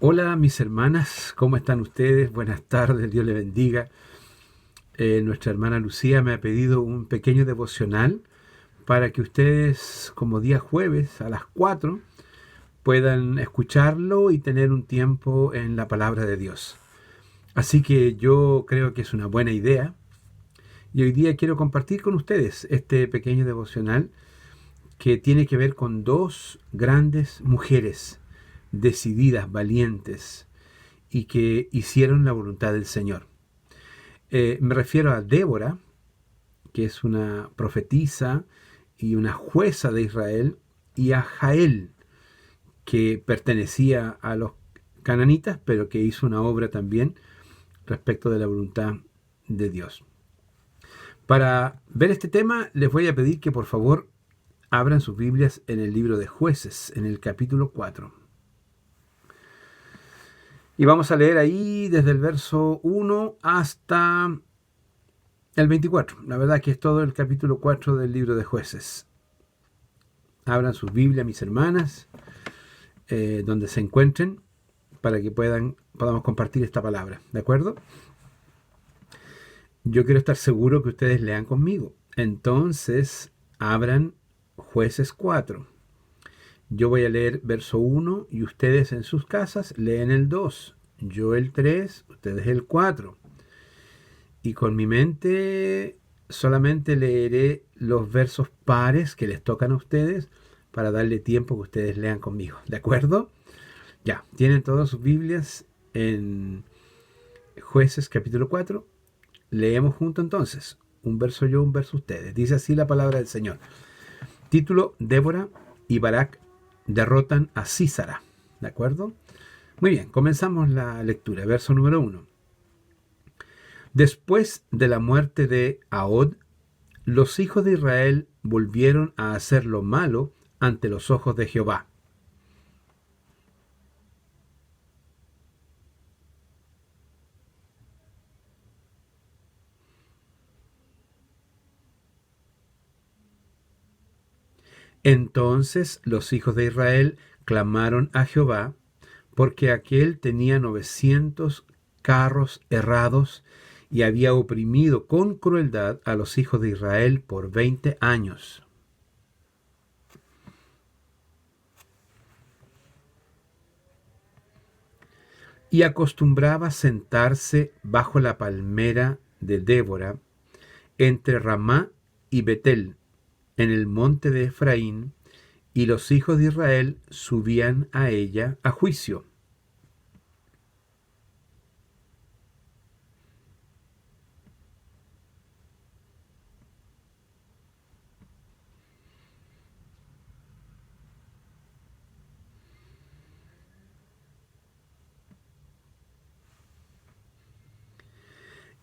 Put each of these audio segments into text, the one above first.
Hola mis hermanas, ¿cómo están ustedes? Buenas tardes, Dios les bendiga. Nuestra hermana Lucía me ha pedido un pequeño devocional para que ustedes, como día jueves a las 4, puedan escucharlo y tener un tiempo en la palabra de Dios. Así que yo creo que es una buena idea y hoy día quiero compartir con ustedes este pequeño devocional que tiene que ver con dos grandes mujeres decididas, valientes, y que hicieron la voluntad del Señor. Me refiero a Débora, que es una profetisa y una jueza de Israel, y a Jael, que pertenecía a los cananitas, pero que hizo una obra también respecto de la voluntad de Dios. Para ver este tema, les voy a pedir que por favor abran sus Biblias en el libro de Jueces, en el capítulo 4. Y vamos a leer ahí desde el verso 1 hasta el 24. La verdad que es todo el capítulo 4 del libro de Jueces. Abran sus Biblias, mis hermanas, donde se encuentren, para que podamos compartir esta palabra. ¿De acuerdo? Yo quiero estar seguro que ustedes lean conmigo. Entonces, abran Jueces 4. Yo voy a leer verso 1 y ustedes en sus casas leen el 2. Yo el 3, ustedes el 4. Y con mi mente solamente leeré los versos pares que les tocan a ustedes para darle tiempo que ustedes lean conmigo. ¿De acuerdo? Ya, tienen todas sus Biblias en Jueces capítulo 4. Leemos juntos entonces. Un verso yo, un verso ustedes. Dice así la palabra del Señor. Título: Débora y Barak derrotan a Sísara. ¿De acuerdo? Muy bien, comenzamos la lectura. Verso número 1. Después de la muerte de Ahod, los hijos de Israel volvieron a hacer lo malo ante los ojos de Jehová. Entonces los hijos de Israel clamaron a Jehová, porque aquél tenía 900 carros errados y había oprimido con crueldad a los hijos de Israel por 20 años. Y acostumbraba sentarse bajo la palmera de Débora, entre Ramá y Betel, en el monte de Efraín, y los hijos de Israel subían a ella a juicio.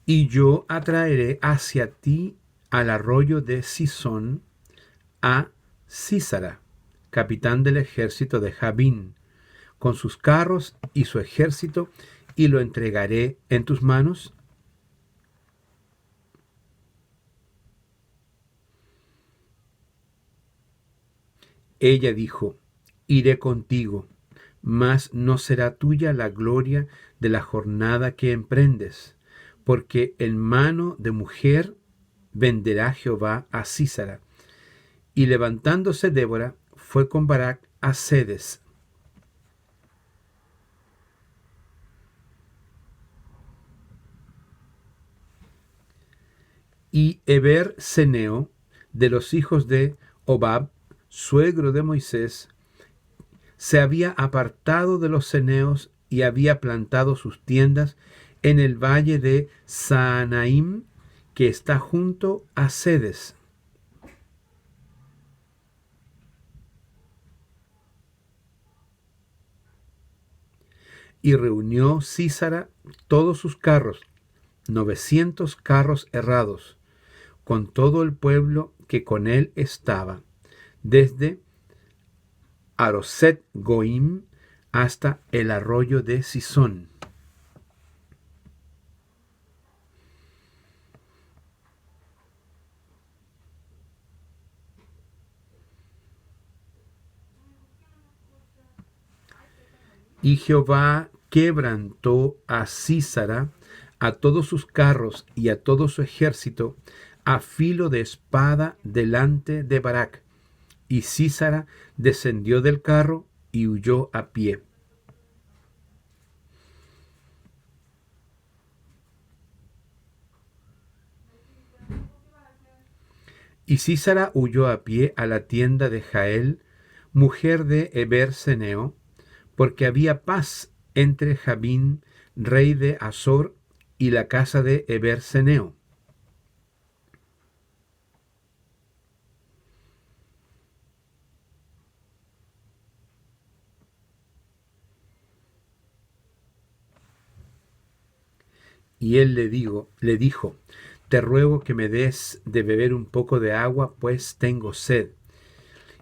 Y yo atraeré hacia ti al arroyo de Sison a Sísara, capitán del ejército de Jabín, con sus carros y su ejército, y lo entregaré en tus manos. Ella dijo: iré contigo, mas no será tuya la gloria de la jornada que emprendes, porque en mano de mujer venderá Jehová a Sísara. Y levantándose Débora, fue con Barak a Sedes. Y Heber Ceneo, de los hijos de Hobab, suegro de Moisés, se había apartado de los ceneos y había plantado sus tiendas en el valle de Saanaim, que está junto a Sedes. Y reunió Sísara todos sus carros, 900 carros errados, con todo el pueblo que con él estaba, desde Aroset Goim hasta el arroyo de Sison. Y Jehová quebrantó a Sísara, a todos sus carros y a todo su ejército, a filo de espada delante de Barak. Y Sísara descendió del carro y huyó a pie. Y Sísara huyó a pie a la tienda de Jael, mujer de Eber-Seneo, porque había paz entre Jabín, rey de Azor, y la casa de Eber-Seneo. Y él le dijo, te ruego que me des de beber un poco de agua, pues tengo sed.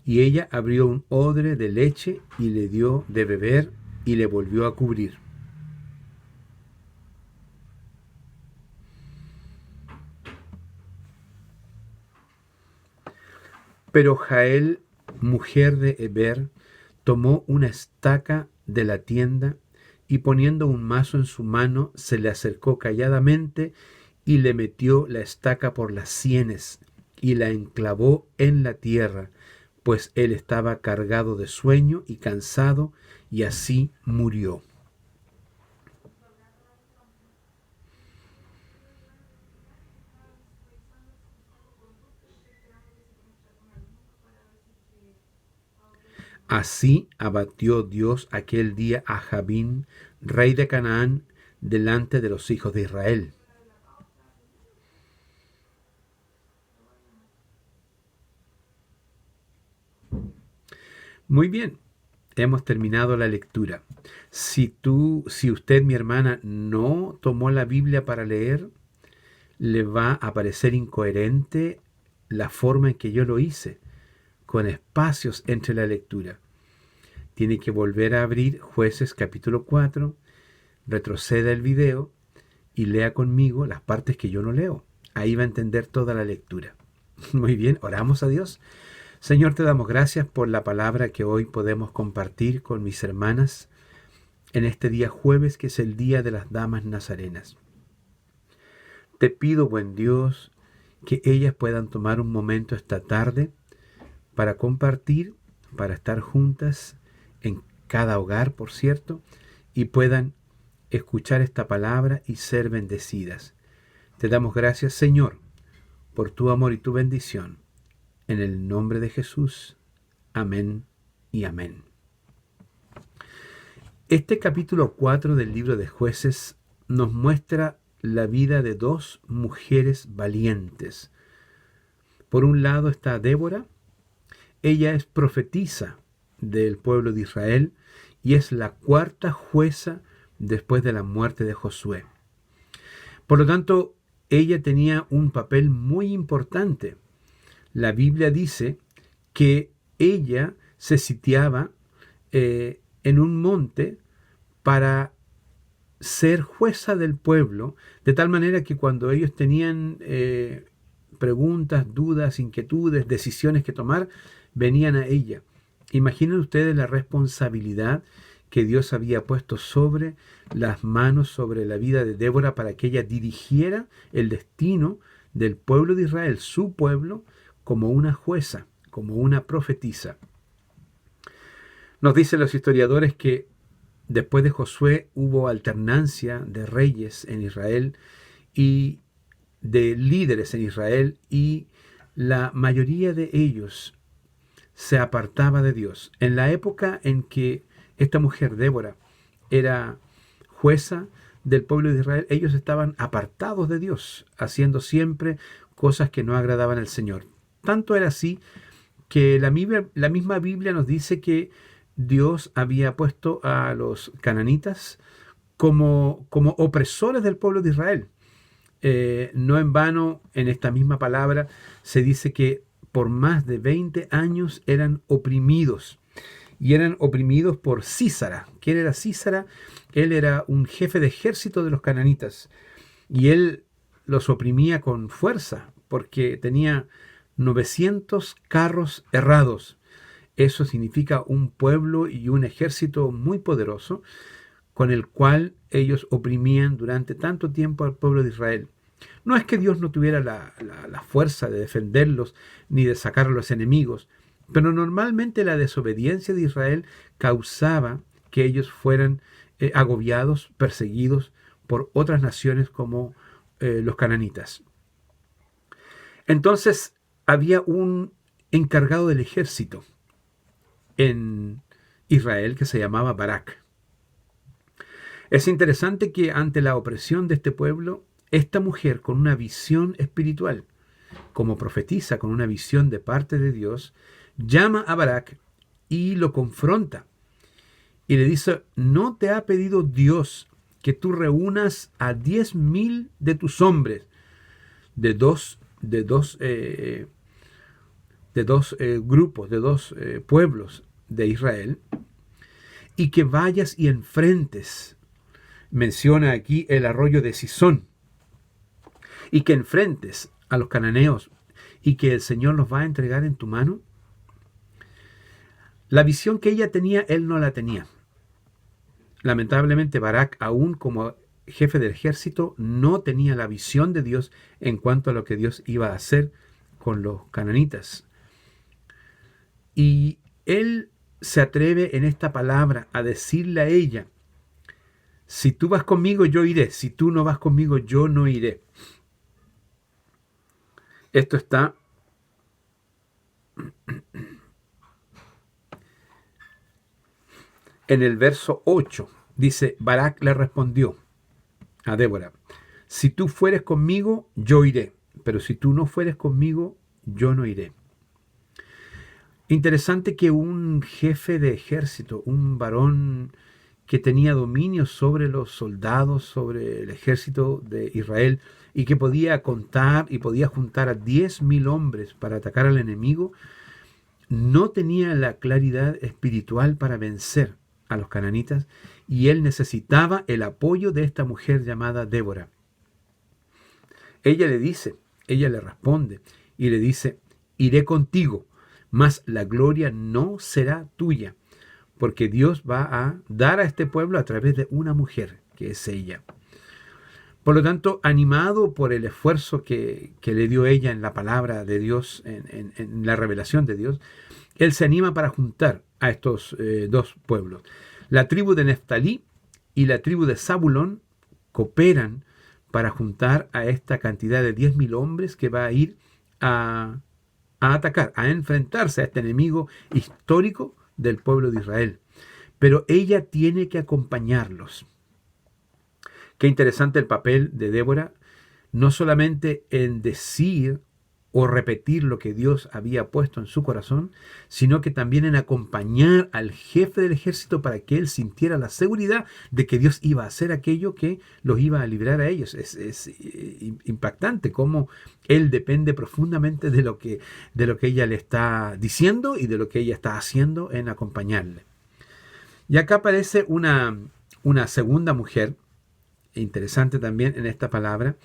Y ella abrió un odre de leche y le dio de beber y le volvió a cubrir. Pero Jael, mujer de Heber, tomó una estaca de la tienda y poniendo un mazo en su mano, se le acercó calladamente y le metió la estaca por las sienes y la enclavó en la tierra, pues él estaba cargado de sueño y cansado, y así murió. Así abatió Dios aquel día a Jabín, rey de Canaán, delante de los hijos de Israel. Muy bien, hemos terminado la lectura. Si usted, mi hermana, no tomó la Biblia para leer, le va a parecer incoherente la forma en que yo lo hice, con espacios entre la lectura. Tiene que volver a abrir Jueces capítulo 4, retroceda el video y lea conmigo las partes que yo no leo. Ahí va a entender toda la lectura. Muy bien, oramos a Dios. Señor, te damos gracias por la palabra que hoy podemos compartir con mis hermanas en este día jueves, que es el Día de las Damas Nazarenas. Te pido, buen Dios, que ellas puedan tomar un momento esta tarde para compartir, para estar juntas en cada hogar, por cierto, y puedan escuchar esta palabra y ser bendecidas. Te damos gracias, Señor, por tu amor y tu bendición. En el nombre de Jesús. Amén y amén. Este capítulo 4 del libro de Jueces nos muestra la vida de dos mujeres valientes. Por un lado está Débora. Ella es profetisa del pueblo de Israel y es la cuarta jueza después de la muerte de Josué. Por lo tanto, ella tenía un papel muy importante. La Biblia dice que ella se sitiaba en un monte para ser jueza del pueblo, de tal manera que cuando ellos tenían preguntas, dudas, inquietudes, decisiones que tomar, venían a ella. Imaginen ustedes la responsabilidad que Dios había puesto sobre las manos, sobre la vida de Débora, para que ella dirigiera el destino del pueblo de Israel, su pueblo, como una jueza, como una profetisa. Nos dicen los historiadores que después de Josué hubo alternancia de reyes en Israel y de líderes en Israel, y la mayoría de ellos se apartaba de Dios. En la época en que esta mujer Débora era jueza del pueblo de Israel, ellos estaban apartados de Dios, haciendo siempre cosas que no agradaban al Señor. Tanto era así que la misma Biblia nos dice que Dios había puesto a los cananitas como opresores del pueblo de Israel. No en vano, en esta misma palabra se dice que por más de 20 años eran oprimidos. Y eran oprimidos por Sísara. ¿Quién era Sísara? Él era un jefe de ejército de los cananitas. Y él los oprimía con fuerza, porque tenía 900 carros errados. Eso significa un pueblo y un ejército muy poderoso con el cual ellos oprimían durante tanto tiempo al pueblo de Israel. No es que Dios no tuviera la fuerza de defenderlos ni de sacar a los enemigos, pero normalmente la desobediencia de Israel causaba que ellos fueran agobiados, perseguidos por otras naciones como los cananitas. Entonces había un encargado del ejército en Israel que se llamaba Barak. Es interesante que ante la opresión de este pueblo, esta mujer con una visión espiritual, como profetiza con una visión de parte de Dios, llama a Barak y lo confronta. Y le dice, ¿no te ha pedido Dios que tú reúnas a 10,000 de tus hombres de dos grupos, de dos pueblos de Israel, y que vayas y enfrentes? Menciona aquí el arroyo de Sisón, y que enfrentes a los cananeos y que el Señor los va a entregar en tu mano. La visión que ella tenía, él no la tenía. Lamentablemente Barak, aún como jefe del ejército, no tenía la visión de Dios en cuanto a lo que Dios iba a hacer con los cananitas. Y él se atreve en esta palabra a decirle a ella, si tú vas conmigo, yo iré. Si tú no vas conmigo, yo no iré. Esto está en el verso 8. Dice, Barak le respondió a Débora, si tú fueres conmigo, yo iré. Pero si tú no fueres conmigo, yo no iré. Interesante que un jefe de ejército, un varón que tenía dominio sobre los soldados, sobre el ejército de Israel, y que podía contar y podía juntar a 10,000 hombres para atacar al enemigo, no tenía la claridad espiritual para vencer a los cananitas, y él necesitaba el apoyo de esta mujer llamada Débora. Ella le responde y le dice, iré contigo, mas la gloria no será tuya, porque Dios va a dar a este pueblo a través de una mujer, que es ella. Por lo tanto, animado por el esfuerzo que le dio ella en la palabra de Dios, en la revelación de Dios, él se anima para juntar a estos dos pueblos. La tribu de Neftalí y la tribu de Zabulón cooperan para juntar a esta cantidad de 10,000 hombres que va a ir a atacar, a enfrentarse a este enemigo histórico del pueblo de Israel. Pero ella tiene que acompañarlos. Qué interesante el papel de Débora, no solamente en decir o repetir lo que Dios había puesto en su corazón, sino que también en acompañar al jefe del ejército para que él sintiera la seguridad de que Dios iba a hacer aquello que los iba a librar a ellos. Es impactante cómo él depende profundamente de lo que ella le está diciendo y de lo que ella está haciendo en acompañarle. Y acá aparece una segunda mujer, interesante también en esta palabra,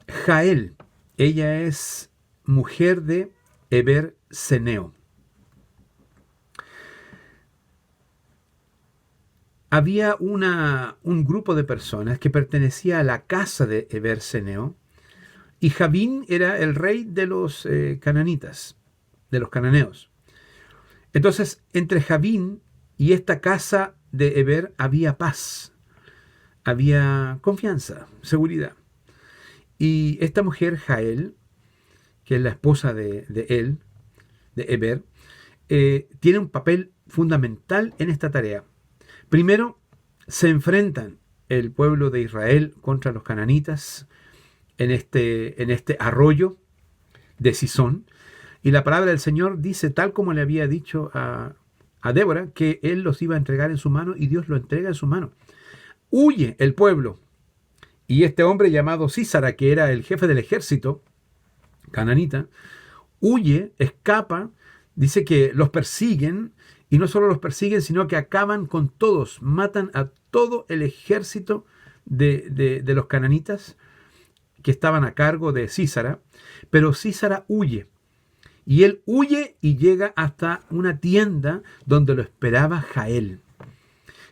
Jael. Ella es mujer de Heber Seneo. Había un grupo de personas que pertenecía a la casa de Heber Seneo, y Javín era el rey de los cananitas, de los cananeos. Entonces, entre Javín y esta casa de Heber había paz, había confianza, seguridad. Y esta mujer, Jael, que es la esposa de él, de Heber, tiene un papel fundamental en esta tarea. Primero, se enfrentan el pueblo de Israel contra los cananitas en este arroyo de Sisón. Y la palabra del Señor dice, tal como le había dicho a Débora, que él los iba a entregar en su mano, y Dios lo entrega en su mano. Huye el pueblo. Y este hombre llamado Sísara, que era el jefe del ejército cananita, huye, escapa, dice que los persiguen, y no solo los persiguen, sino que acaban con todos, matan a todo el ejército de los cananitas que estaban a cargo de Sísara, pero Sísara huye. Y él huye y llega hasta una tienda donde lo esperaba Jael.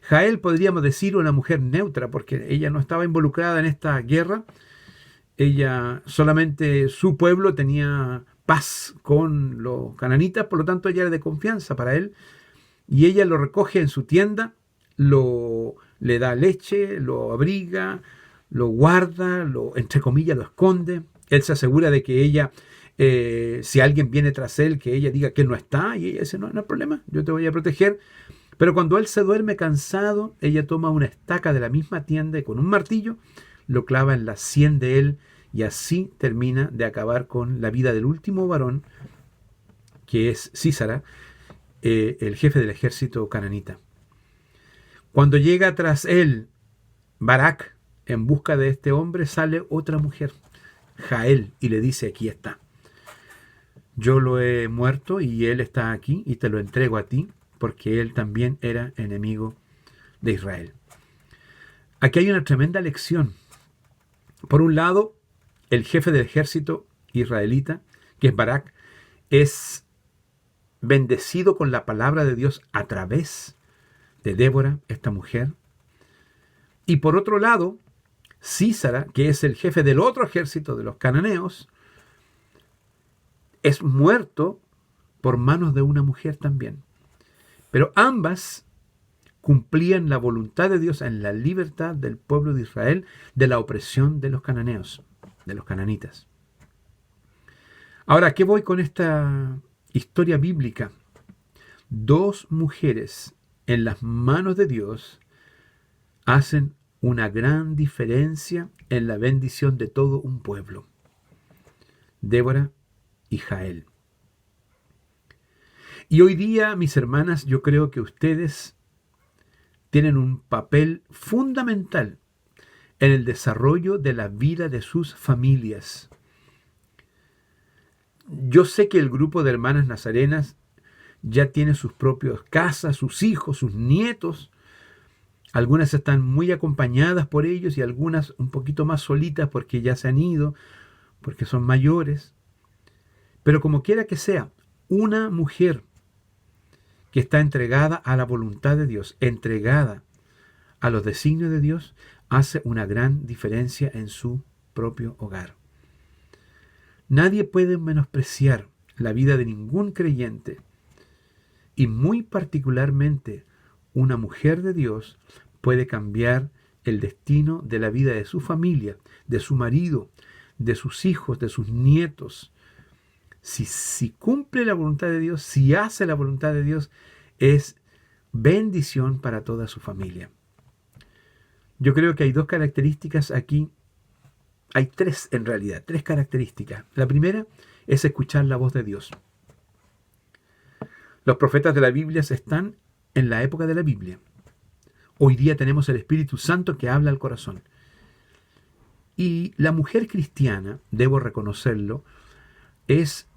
Jael, podríamos decir, una mujer neutra, porque ella no estaba involucrada en esta guerra. Ella solamente, su pueblo tenía paz con los cananitas, por lo tanto ella era de confianza para él. Y ella lo recoge en su tienda, le da leche, lo abriga, lo guarda, entre comillas, lo esconde. Él se asegura de que ella, si alguien viene tras él, que ella diga que él no está, y ella dice, no, no hay problema, yo te voy a proteger. Pero cuando él se duerme cansado, ella toma una estaca de la misma tienda y con un martillo lo clava en la sien de él, y así termina de acabar con la vida del último varón, que es Sísara, el jefe del ejército cananita. Cuando llega tras él Barak en busca de este hombre, sale otra mujer, Jael, y le dice, aquí está. Yo lo he muerto y él está aquí y te lo entrego a ti, porque él también era enemigo de Israel. Aquí hay una tremenda lección. Por un lado, el jefe del ejército israelita, que es Barak, es bendecido con la palabra de Dios a través de Débora, esta mujer. Y por otro lado, Sísara, que es el jefe del otro ejército de los cananeos, es muerto por manos de una mujer también. Pero ambas cumplían la voluntad de Dios en la libertad del pueblo de Israel de la opresión de los cananeos, de los cananitas. Ahora, ¿a qué voy con esta historia bíblica? Dos mujeres en las manos de Dios hacen una gran diferencia en la bendición de todo un pueblo. Débora y Jael. Y hoy día, mis hermanas, yo creo que ustedes tienen un papel fundamental en el desarrollo de la vida de sus familias. Yo sé que el grupo de hermanas nazarenas ya tiene sus propias casas, sus hijos, sus nietos. Algunas están muy acompañadas por ellos y algunas un poquito más solitas porque ya se han ido, porque son mayores. Pero como quiera que sea, una mujer que está entregada a la voluntad de Dios, entregada a los designios de Dios, hace una gran diferencia en su propio hogar. Nadie puede menospreciar la vida de ningún creyente, y muy particularmente una mujer de Dios puede cambiar el destino de la vida de su familia, de su marido, de sus hijos, de sus nietos. Si cumple la voluntad de Dios, si hace la voluntad de Dios, es bendición para toda su familia. Yo creo que hay dos características aquí. Hay tres en realidad, tres características. La primera es escuchar la voz de Dios. Los profetas de la Biblia están en la época de la Biblia. Hoy día tenemos el Espíritu Santo que habla al corazón. Y la mujer cristiana, debo reconocerlo, es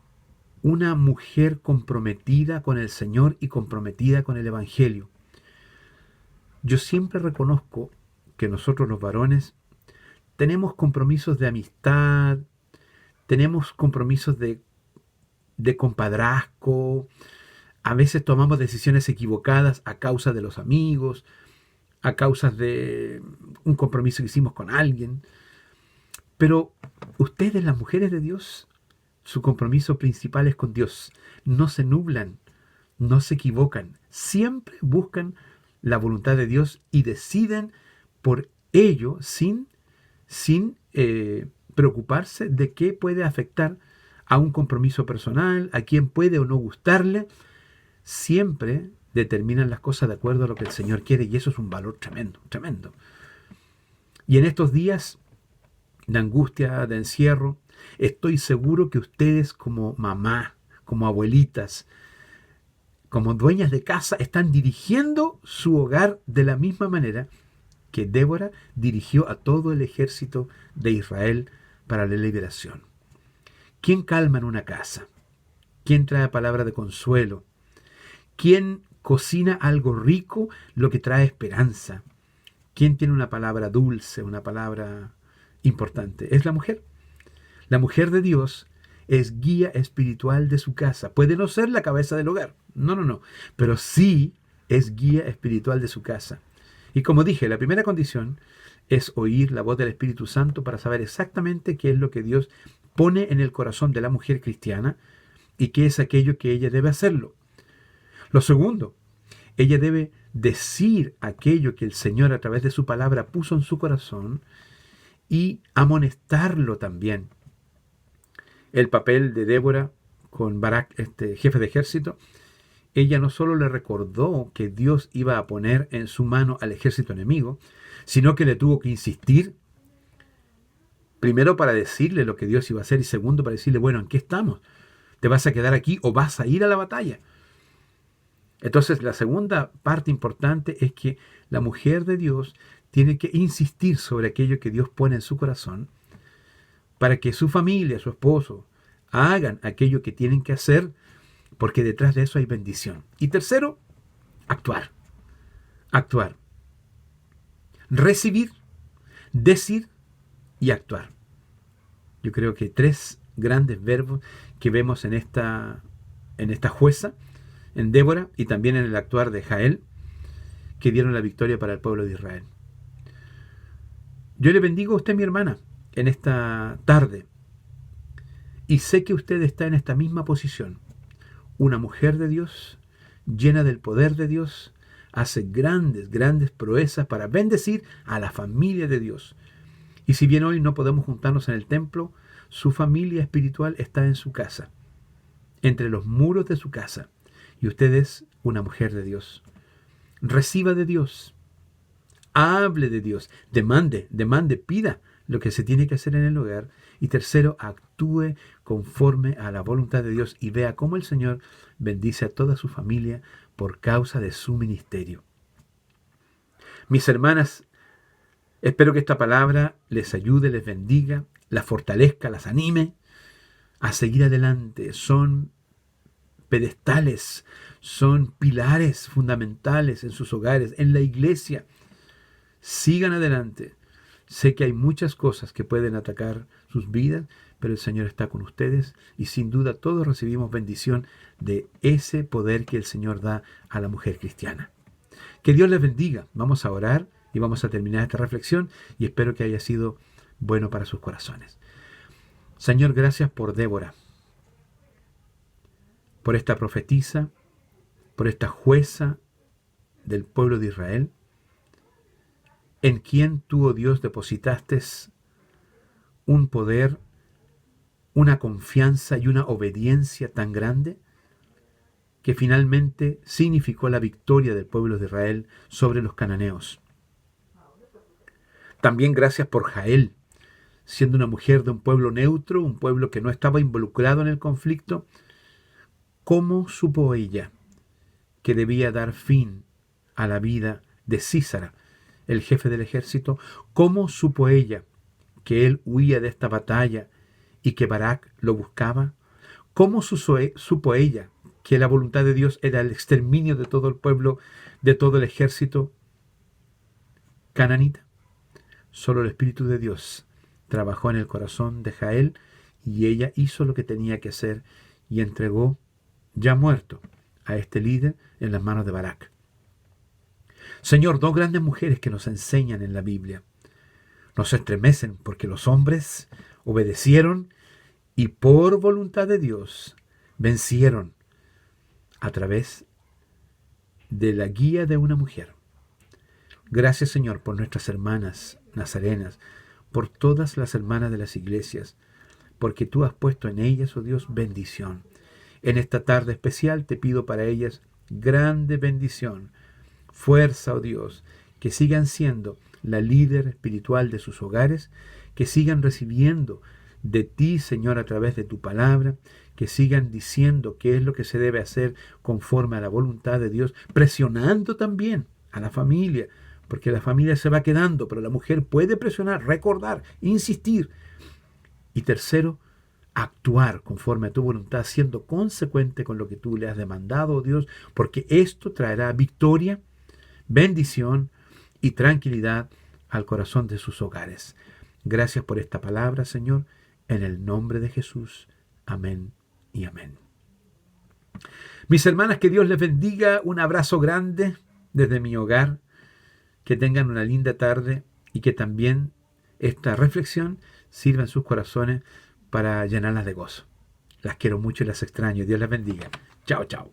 una mujer comprometida con el Señor y comprometida con el Evangelio. Yo siempre reconozco que nosotros los varones tenemos compromisos de amistad, tenemos compromisos de compadrazgo, a veces tomamos decisiones equivocadas a causa de los amigos, a causa de un compromiso que hicimos con alguien. Pero ustedes, las mujeres de Dios, su compromiso principal es con Dios. No se nublan, no se equivocan. Siempre buscan la voluntad de Dios y deciden por ello sin preocuparse de qué puede afectar a un compromiso personal, a quién puede o no gustarle. Siempre determinan las cosas de acuerdo a lo que el Señor quiere, y eso es un valor tremendo, tremendo. Y en estos días de angustia, de encierro, estoy seguro que ustedes como mamá, como abuelitas, como dueñas de casa, están dirigiendo su hogar de la misma manera que Débora dirigió a todo el ejército de Israel para la liberación. ¿Quién calma en una casa? ¿Quién trae palabra de consuelo? ¿Quién cocina algo rico, lo que trae esperanza? ¿Quién tiene una palabra dulce, una palabra importante? Es la mujer. La mujer de Dios es guía espiritual de su casa. Puede no ser la cabeza del hogar, no, pero sí es guía espiritual de su casa. Y como dije, la primera condición es oír la voz del Espíritu Santo para saber exactamente qué es lo que Dios pone en el corazón de la mujer cristiana y qué es aquello que ella debe hacerlo. Lo segundo, ella debe decir aquello que el Señor a través de su palabra puso en su corazón y amonestarlo también. El papel de Débora con Barak, jefe de ejército, ella no solo le recordó que Dios iba a poner en su mano al ejército enemigo, sino que le tuvo que insistir, primero para decirle lo que Dios iba a hacer y segundo para decirle, bueno, ¿en qué estamos? ¿Te vas a quedar aquí o vas a ir a la batalla? Entonces la segunda parte importante es que la mujer de Dios tiene que insistir sobre aquello que Dios pone en su corazón para que su familia, su esposo, hagan aquello que tienen que hacer, porque detrás de eso hay bendición. Y tercero, actuar. Actuar. Recibir, decir y actuar. Yo creo que tres grandes verbos que vemos en esta jueza, en Débora y también en el actuar de Jael, que dieron la victoria para el pueblo de Israel. Yo le bendigo a usted, mi hermana, en esta tarde. Y sé que usted está en esta misma posición. Una mujer de Dios, llena del poder de Dios, hace grandes, grandes proezas para bendecir a la familia de Dios. Y si bien hoy no podemos juntarnos en el templo, su familia espiritual está en su casa, entre los muros de su casa. Y usted es una mujer de Dios. Reciba de Dios. Hable de Dios. Demande, pida lo que se tiene que hacer en el hogar. Y tercero, actúe conforme a la voluntad de Dios y vea cómo el Señor bendice a toda su familia por causa de su ministerio. Mis hermanas, espero que esta palabra les ayude, les bendiga, las fortalezca, las anime a seguir adelante. Son pedestales, son pilares fundamentales en sus hogares, en la iglesia. Sigan adelante. Sé que hay muchas cosas que pueden atacar sus vidas, pero el Señor está con ustedes y sin duda todos recibimos bendición de ese poder que el Señor da a la mujer cristiana. Que Dios les bendiga. Vamos a orar y vamos a terminar esta reflexión y espero que haya sido bueno para sus corazones. Señor, gracias por Débora, por esta profetisa, por esta jueza del pueblo de Israel, en quien tú, oh Dios, depositaste un poder, una confianza y una obediencia tan grande que finalmente significó la victoria del pueblo de Israel sobre los cananeos. También gracias por Jael, siendo una mujer de un pueblo neutro, un pueblo que no estaba involucrado en el conflicto. ¿Cómo supo ella que debía dar fin a la vida de Sísara, el jefe del ejército? ¿Cómo supo ella que él huía de esta batalla y que Barak lo buscaba? ¿Cómo supo ella que la voluntad de Dios era el exterminio de todo el pueblo, de todo el ejército cananita? Solo el Espíritu de Dios trabajó en el corazón de Jael y ella hizo lo que tenía que hacer y entregó, ya muerto, a este líder en las manos de Barak. Señor, dos grandes mujeres que nos enseñan en la Biblia. Nos estremecen porque los hombres obedecieron y por voluntad de Dios vencieron a través de la guía de una mujer. Gracias, Señor, por nuestras hermanas nazarenas, por todas las hermanas de las iglesias, porque tú has puesto en ellas, oh Dios, bendición. En esta tarde especial te pido para ellas grande bendición, fuerza, oh Dios, que sigan siendo la líder espiritual de sus hogares, que sigan recibiendo de ti, Señor, a través de tu palabra, que sigan diciendo qué es lo que se debe hacer conforme a la voluntad de Dios, presionando también a la familia, porque la familia se va quedando, pero la mujer puede presionar, recordar, insistir. Y tercero, actuar conforme a tu voluntad, siendo consecuente con lo que tú le has demandado, oh Dios, porque esto traerá victoria, bendición y tranquilidad al corazón de sus hogares. Gracias por esta palabra, Señor, en el nombre de Jesús. Amén y amén. Mis hermanas, que Dios les bendiga. Un abrazo grande desde mi hogar. Que tengan una linda tarde y que también esta reflexión sirva en sus corazones para llenarlas de gozo. Las quiero mucho y las extraño. Dios las bendiga. Chao, chao.